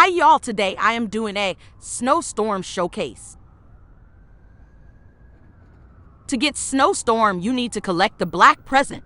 Hi y'all, today I am doing a snowstorm showcase. To get snowstorm, you need to collect the black present.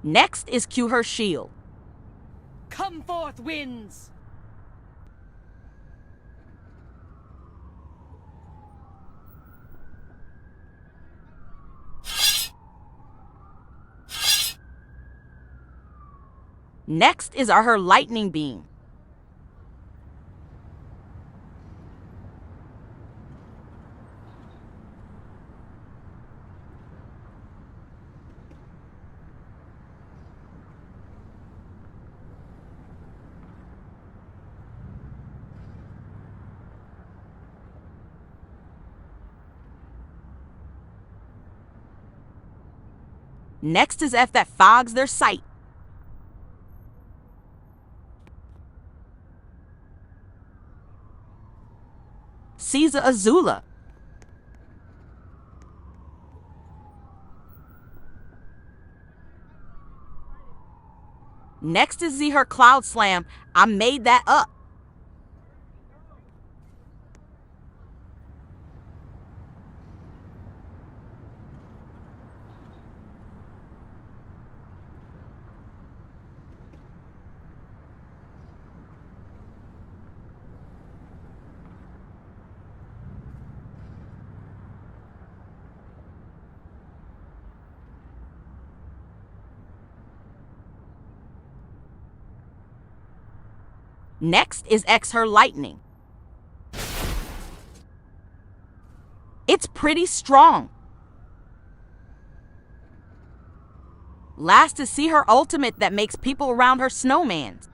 Next is cue her shield. Come forth, winds! Next is her lightning beam. Next is F that fogs their sight. C's Azula. Next is Z her Cloud Slam. I made that up. Next is X her lightning. It's pretty strong. Last is C her ultimate that makes people around her snowmans.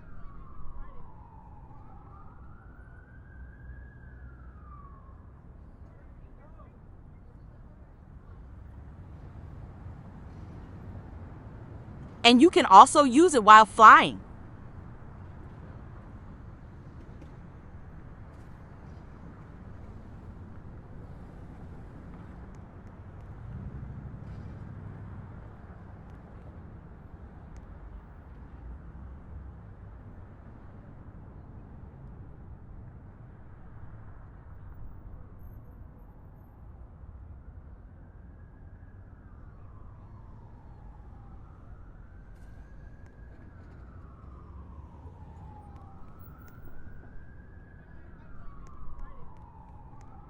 And you can also use it while flying.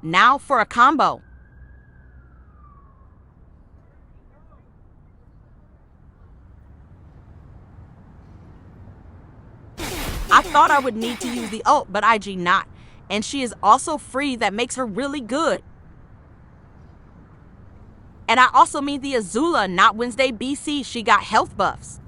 Now for a combo. I thought I would need to use the ult, but IG not. And she is also free that makes her really good. And I also mean the Azula, not Wednesday BC. She got health buffs.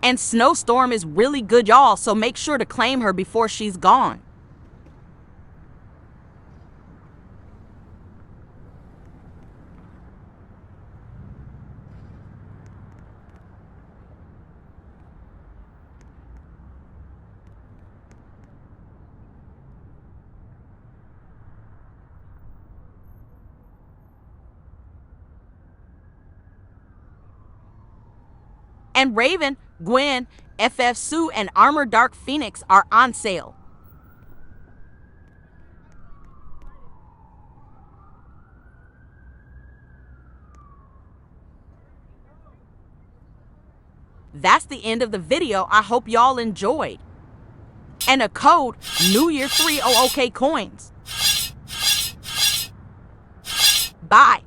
And Snowstorm is really good, y'all, so make sure to claim her before she's gone. And Raven, Gwen, FF Sue, and Armor Dark Phoenix are on sale. That's the end of the video. I hope y'all enjoyed. And a code, New Year 300K coins. Bye.